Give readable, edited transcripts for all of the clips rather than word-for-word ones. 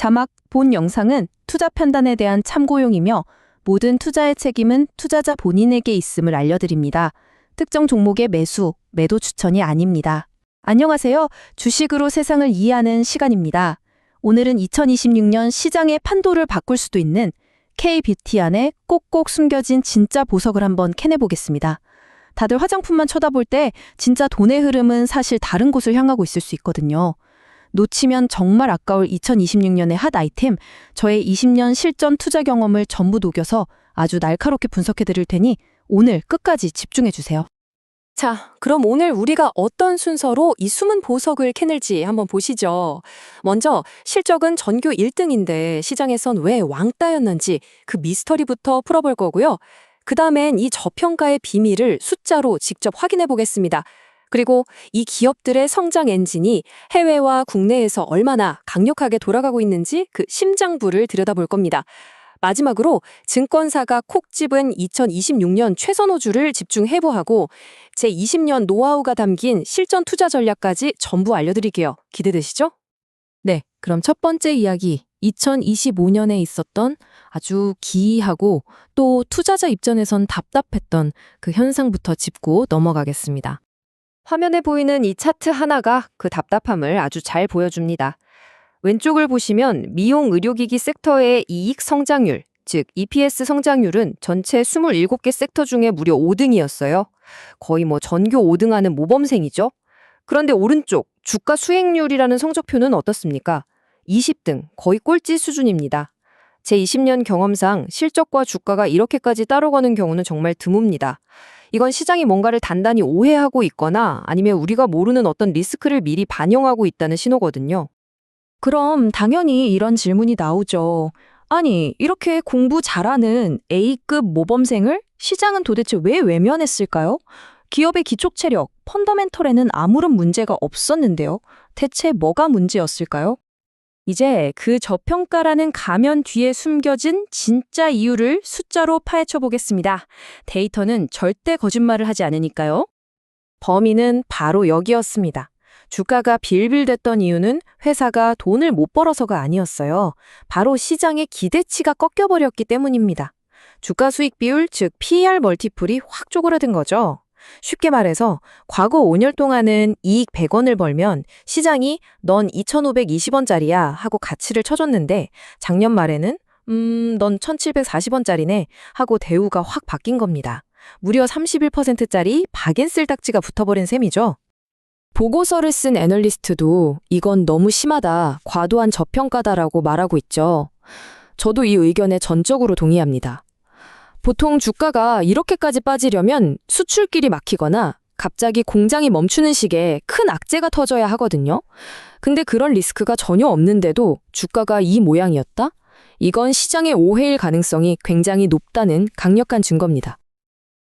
자막, 본 영상은 투자 판단에 대한 참고용이며 모든 투자의 책임은 투자자 본인에게 있음을 알려드립니다. 특정 종목의 매수, 매도 추천이 아닙니다. 안녕하세요. 주식으로 세상을 이해하는 시간입니다. 오늘은 2026년 시장의 판도를 바꿀 수도 있는 K뷰티 안에 꼭꼭 숨겨진 진짜 보석을 한번 캐내보겠습니다. 다들 화장품만 쳐다볼 때 진짜 돈의 흐름은 사실 다른 곳을 향하고 있을 수 있거든요. 놓치면 정말 아까울 2026년의 핫 아이템, 저의 20년 실전 투자 경험을 전부 녹여서 아주 날카롭게 분석해 드릴 테니 오늘 끝까지 집중해 주세요. 자, 그럼 오늘 우리가 어떤 순서로 이 숨은 보석을 캐낼지 한번 보시죠. 먼저 실적은 전교 1등인데 시장에선 왜 왕따였는지 그 미스터리부터 풀어볼 거고요. 그 다음엔 이 저평가의 비밀을 숫자로 직접 확인해 보겠습니다. 그리고 이 기업들의 성장 엔진이 해외와 국내에서 얼마나 강력하게 돌아가고 있는지 그 심장부를 들여다볼 겁니다. 마지막으로 증권사가 콕 집은 2026년 최선 호주를 집중 해부하고 제20년 노하우가 담긴 실전 투자 전략까지 전부 알려드릴게요. 기대되시죠? 네, 그럼 첫 번째 이야기, 2025년에 있었던 아주 기이하고 또 투자자 입장에선 답답했던 그 현상부터 짚고 넘어가겠습니다. 화면에 보이는 이 차트 하나가 그 답답함을 아주 잘 보여줍니다. 왼쪽을 보시면 미용 의료기기 섹터의 이익 성장률, 즉 EPS 성장률은 전체 27개 섹터 중에 무려 5등이었어요. 거의 전교 5등하는 모범생이죠. 그런데 오른쪽 주가 수익률이라는 성적표는 어떻습니까? 20등, 거의 꼴찌 수준입니다. 제 20년 경험상 실적과 주가가 이렇게까지 따라가는 경우는 정말 드뭅니다. 이건 시장이 뭔가를 단단히 오해하고 있거나 아니면 우리가 모르는 어떤 리스크를 미리 반영하고 있다는 신호거든요. 그럼 당연히 이런 질문이 나오죠. 아니, 이렇게 공부 잘하는 A급 모범생을 시장은 도대체 왜 외면했을까요? 기업의 기초 체력, 펀더멘털에는 아무런 문제가 없었는데요. 대체 뭐가 문제였을까요? 이제 그 저평가라는 가면 뒤에 숨겨진 진짜 이유를 숫자로 파헤쳐 보겠습니다. 데이터는 절대 거짓말을 하지 않으니까요. 범인은 바로 여기였습니다. 주가가 빌빌댔던 이유는 회사가 돈을 못 벌어서가 아니었어요. 바로 시장의 기대치가 꺾여버렸기 때문입니다. 주가 수익 비율, 즉 PER 멀티플이 확 쪼그라든 거죠. 쉽게 말해서 과거 5년 동안은 이익 100원을 벌면 시장이 넌 2,520원짜리야 하고 가치를 쳐줬는데 작년 말에는 넌 1,740원짜리네 하고 대우가 확 바뀐 겁니다. 무려 31%짜리 박앤쓸딱지가 붙어버린 셈이죠. 보고서를 쓴 애널리스트도 이건 너무 심하다, 과도한 저평가다라고 말하고 있죠. 저도 이 의견에 전적으로 동의합니다. 보통 주가가 이렇게까지 빠지려면 수출길이 막히거나 갑자기 공장이 멈추는 식의 큰 악재가 터져야 하거든요. 근데 그런 리스크가 전혀 없는데도 주가가 이 모양이었다? 이건 시장의 오해일 가능성이 굉장히 높다는 강력한 증거입니다.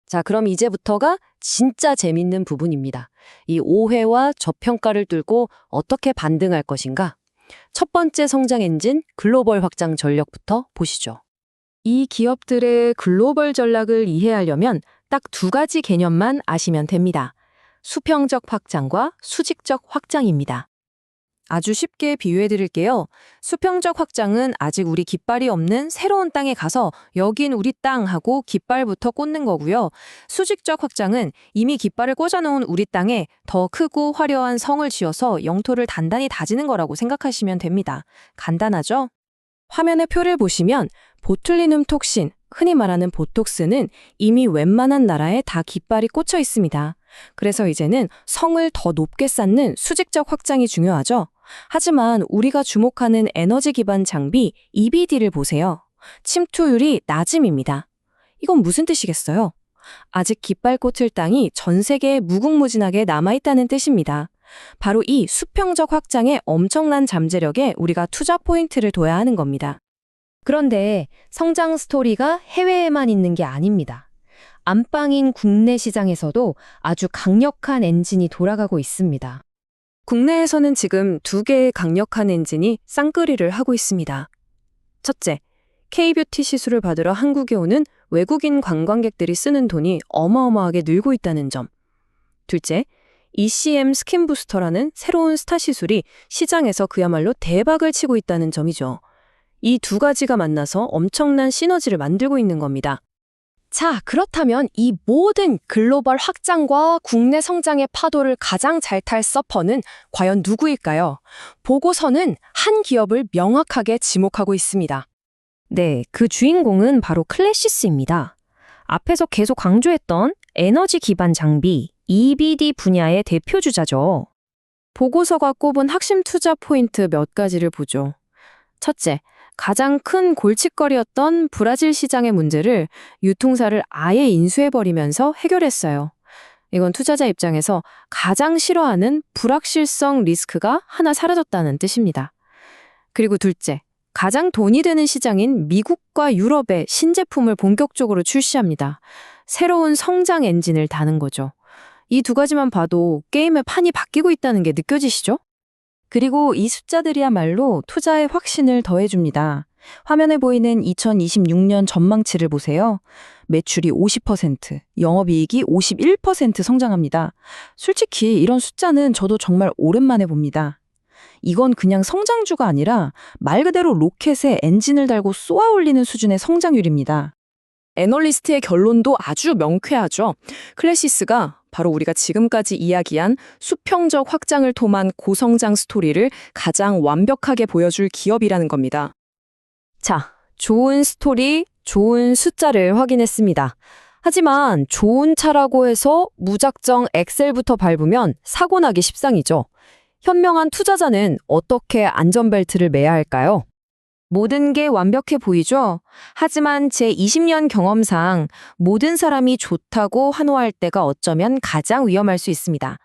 자, 그럼 이제부터가 진짜 재밌는 부분입니다. 이 오해와 저평가를 뚫고 어떻게 반등할 것인가? 첫 번째 성장 엔진, 글로벌 확장 전략부터 보시죠. 이 기업들의 글로벌 전략을 이해하려면 딱 두 가지 개념만 아시면 됩니다. 수평적 확장과 수직적 확장입니다. 아주 쉽게 비유해 드릴게요. 수평적 확장은 아직 우리 깃발이 없는 새로운 땅에 가서 여긴 우리 땅 하고 깃발부터 꽂는 거고요. 수직적 확장은 이미 깃발을 꽂아놓은 우리 땅에 더 크고 화려한 성을 지어서 영토를 단단히 다지는 거라고 생각하시면 됩니다. 간단하죠? 화면의 표를 보시면 보툴리눔 톡신, 흔히 말하는 보톡스는 이미 웬만한 나라에 다 깃발이 꽂혀 있습니다. 그래서 이제는 성을 더 높게 쌓는 수직적 확장이 중요하죠. 하지만 우리가 주목하는 에너지 기반 장비 EBD를 보세요. 침투율이 낮음입니다. 이건 무슨 뜻이겠어요? 아직 깃발 꽂힐 땅이 전 세계에 무궁무진하게 남아있다는 뜻입니다. 바로 이 수평적 확장의 엄청난 잠재력에 우리가 투자 포인트를 둬야 하는 겁니다. 그런데 성장 스토리가 해외에만 있는 게 아닙니다. 안방인 국내 시장에서도 아주 강력한 엔진이 돌아가고 있습니다. 국내에서는 지금 두 개의 강력한 엔진이 쌍끌이를 하고 있습니다. 첫째, K뷰티 시술을 받으러 한국에 오는 외국인 관광객들이 쓰는 돈이 어마어마하게 늘고 있다는 점. 둘째, ECM 스킨 부스터라는 새로운 스타 시술이 시장에서 그야말로 대박을 치고 있다는 점이죠. 이 두 가지가 만나서 엄청난 시너지를 만들고 있는 겁니다. 자, 그렇다면 이 모든 글로벌 확장과 국내 성장의 파도를 가장 잘 탈 서퍼는 과연 누구일까요? 보고서는 한 기업을 명확하게 지목하고 있습니다. 네, 그 주인공은 바로 클래시스입니다. 앞에서 계속 강조했던 에너지 기반 장비, EBD 분야의 대표 주자죠. 보고서가 꼽은 핵심 투자 포인트 몇 가지를 보죠. 첫째, 가장 큰 골칫거리였던 브라질 시장의 문제를 유통사를 아예 인수해버리면서 해결했어요. 이건 투자자 입장에서 가장 싫어하는 불확실성 리스크가 하나 사라졌다는 뜻입니다. 그리고 둘째, 가장 돈이 되는 시장인 미국과 유럽에 신제품을 본격적으로 출시합니다. 새로운 성장 엔진을 다는 거죠. 이 두 가지만 봐도 게임의 판이 바뀌고 있다는 게 느껴지시죠? 그리고 이 숫자들이야말로 투자의 확신을 더해줍니다. 화면에 보이는 2026년 전망치를 보세요. 매출이 50%, 영업이익이 51% 성장합니다. 솔직히 이런 숫자는 저도 정말 오랜만에 봅니다. 이건 그냥 성장주가 아니라 말 그대로 로켓에 엔진을 달고 쏘아 올리는 수준의 성장률입니다. 애널리스트의 결론도 아주 명쾌하죠. 클래시스가 바로 우리가 지금까지 이야기한 수평적 확장을 통한 고성장 스토리를 가장 완벽하게 보여줄 기업이라는 겁니다. 자, 좋은 스토리, 좋은 숫자를 확인했습니다. 하지만 좋은 차라고 해서 무작정 엑셀부터 밟으면 사고 나기 십상이죠. 현명한 투자자는 어떻게 안전벨트를 매야 할까요? 모든 게 완벽해 보이죠? 하지만 제 20년 경험상 모든 사람이 좋다고 환호할 때가 어쩌면 가장 위험할 수 있습니다.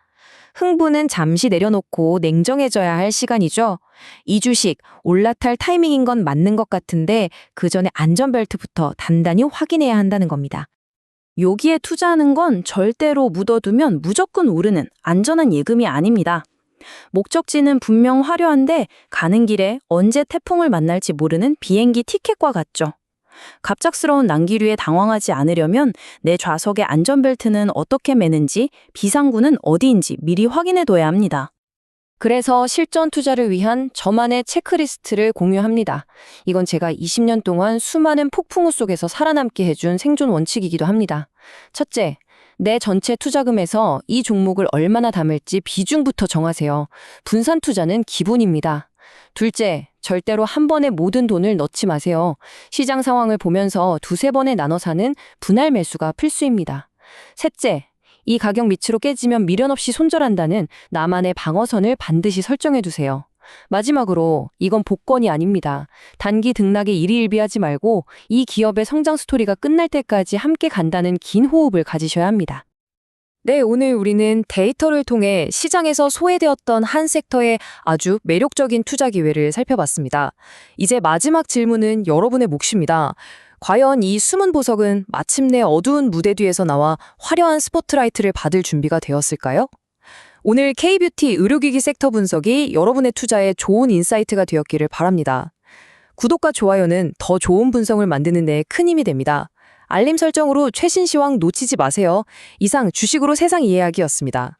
흥분은 잠시 내려놓고 냉정해져야 할 시간이죠. 이 주식 올라탈 타이밍인 건 맞는 것 같은데 그 전에 안전벨트부터 단단히 확인해야 한다는 겁니다. 여기에 투자하는 건 절대로 묻어두면 무조건 오르는 안전한 예금이 아닙니다. 목적지는 분명 화려한데 가는 길에 언제 태풍을 만날지 모르는 비행기 티켓과 같죠. 갑작스러운 난기류에 당황하지 않으려면 내 좌석의 안전벨트는 어떻게 매는지, 비상구는 어디인지 미리 확인해둬야 합니다. 그래서 실전 투자를 위한 저만의 체크리스트를 공유합니다. 이건 제가 20년 동안 수많은 폭풍우 속에서 살아남게 해준 생존 원칙이기도 합니다. 첫째, 내 전체 투자금에서 이 종목을 얼마나 담을지 비중부터 정하세요. 분산 투자는 기본입니다. 둘째, 절대로 한 번에 모든 돈을 넣지 마세요. 시장 상황을 보면서 두세 번에 나눠 사는 분할 매수가 필수입니다. 셋째, 이 가격 밑으로 깨지면 미련 없이 손절한다는 나만의 방어선을 반드시 설정해 두세요. 마지막으로 이건 복권이 아닙니다. 단기 등락에 일희일비하지 말고 이 기업의 성장 스토리가 끝날 때까지 함께 간다는 긴 호흡을 가지셔야 합니다. 네, 오늘 우리는 데이터를 통해 시장에서 소외되었던 한 섹터의 아주 매력적인 투자 기회를 살펴봤습니다. 이제 마지막 질문은 여러분의 몫입니다. 과연 이 숨은 보석은 마침내 어두운 무대 뒤에서 나와 화려한 스포트라이트를 받을 준비가 되었을까요? 오늘 K뷰티 의료기기 섹터 분석이 여러분의 투자에 좋은 인사이트가 되었기를 바랍니다. 구독과 좋아요는 더 좋은 분석을 만드는 데 큰 힘이 됩니다. 알림 설정으로 최신 시황 놓치지 마세요. 이상 주식으로 세상 이해하기였습니다.